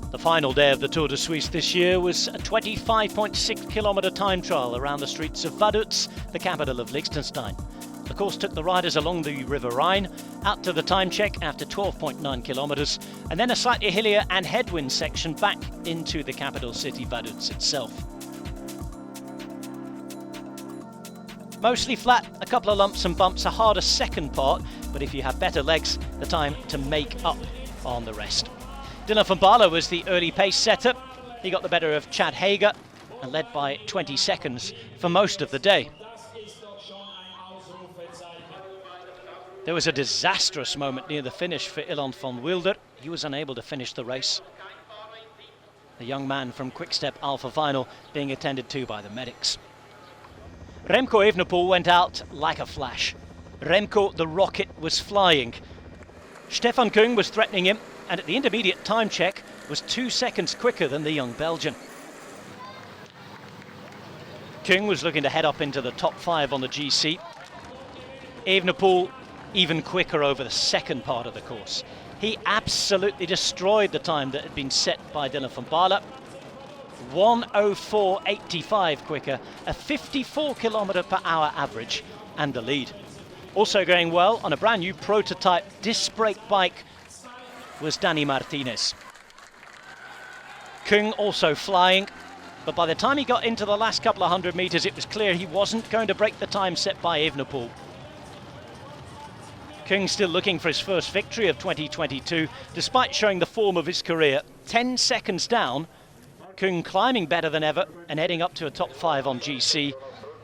The final day of the Tour de Suisse this year was a 25.6 kilometre time trial around the streets of Vaduz, the capital of Liechtenstein. The course took the riders along the River Rhine, out to the time check after 12.9 kilometres, and then a slightly hillier and headwind section back into the capital city Vaduz itself. Mostly flat, a couple of lumps and bumps, a harder second part, but if you have better legs, the time to make up on the rest. Dylan van Baarle was the early pace setter. He got the better of Chad Hager and led by 20 seconds for most of the day. There was a disastrous moment near the finish for Ilan van Wilder. He was unable to finish the race. The young man from Quick-Step Alpha Vinyl being attended to by the medics. Remco Evenepoel went out like a flash. Remco the rocket was flying. Stefan Kung was threatening him, and at the intermediate time check was 2 seconds quicker than the young Belgian. Kung was looking to head up into the top 5 on the GC. Evenepoel even quicker over the second part of the course. He absolutely destroyed the time that had been set by Dylan van Baarle. 1:04.85 quicker, a 54 km per hour average, and the lead. Also going well on a brand new prototype disc brake bike was Dani Martinez. Kung also flying, but by the time he got into the last couple of 100 metres, it was clear he wasn't going to break the time set by Evenepoel. Kung still looking for his first victory of 2022, despite showing the form of his career. 10 seconds down, Kung climbing better than ever and heading up to a top 5 on GC.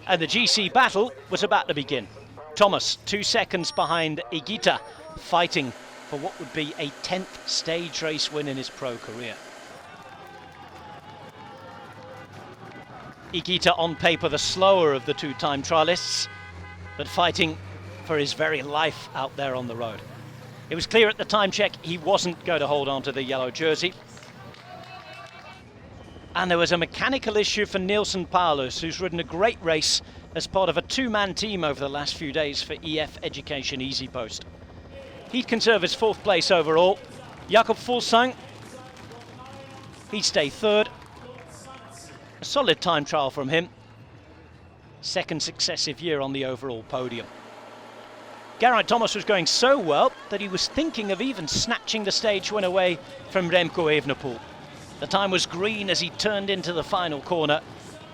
And the GC battle was about to begin. Thomas, 2 seconds behind Higuita, fighting for what would be a 10th stage race win in his pro career. Higuita on paper the slower of the two time trialists, but fighting for his very life out there on the road. It was clear at the time check he wasn't going to hold on to the yellow jersey. And there was a mechanical issue for Nielsen Paulus, who's ridden a great race as part of a two-man team over the last few days for EF Education Easy Post. He'd conserve his 4th place overall. Jakob Fuglsang, he'd stay 3rd. A solid time trial from him. 2nd successive year on the overall podium. Geraint Thomas was going so well that he was thinking of even snatching the stage win away from Remco Evenepoel. The time was green as he turned into the final corner,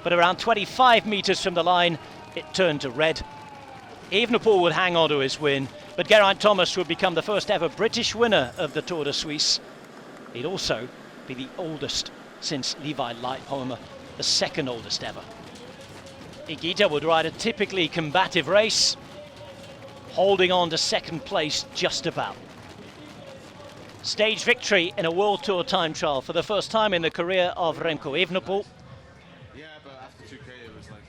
but around 25 metres from the line, it turned to red. Evenepoel would hang on to his win, but Geraint Thomas would become the first ever British winner of the Tour de Suisse. He'd also be the oldest since Levi Leipheimer, the 2nd oldest ever. Higuita would ride a typically combative race, holding on to 2nd place just about. Stage victory in a World Tour time trial for the first time in the career of Remco Evenepoel. Yeah, but after 2K it was like...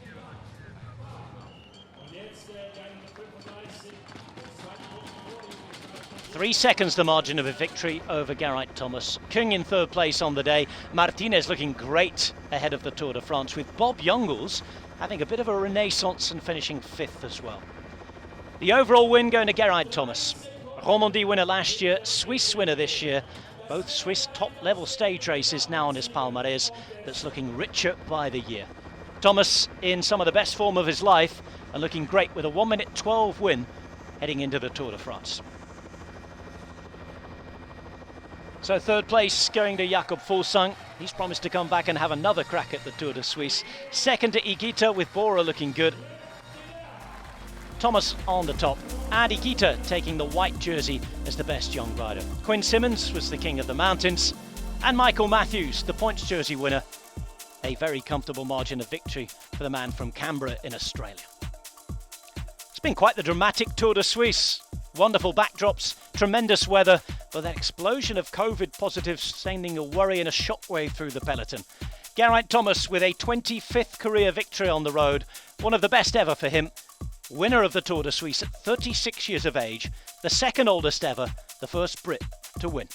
3 seconds the margin of a victory over Geraint Thomas. Kung in 3rd place on the day. Martinez looking great ahead of the Tour de France, with Bob Jungels having a bit of a renaissance and finishing 5th as well. The overall win going to Geraint Thomas. Romandie winner last year, Swiss winner this year. Both Swiss top-level stage races now on his palmarès that's looking richer by the year. Thomas in some of the best form of his life and looking great with a 1:12 win heading into the Tour de France. So 3rd place going to Jakob Fuglsang. He's promised to come back and have another crack at the Tour de Suisse. 2nd to Higuita, with Bora looking good. Thomas on the top, and Higuita taking the white jersey as the best young rider. Quinn Simmons was the king of the mountains, and Michael Matthews, the points jersey winner. A very comfortable margin of victory for the man from Canberra in Australia. It's been quite the dramatic Tour de Suisse. Wonderful backdrops, tremendous weather, but that explosion of COVID positives sending a worry and a shockwave through the peloton. Geraint Thomas with a 25th career victory on the road, one of the best ever for him. Winner of the Tour de Suisse at 36 years of age, the 2nd oldest ever, the first Brit to win.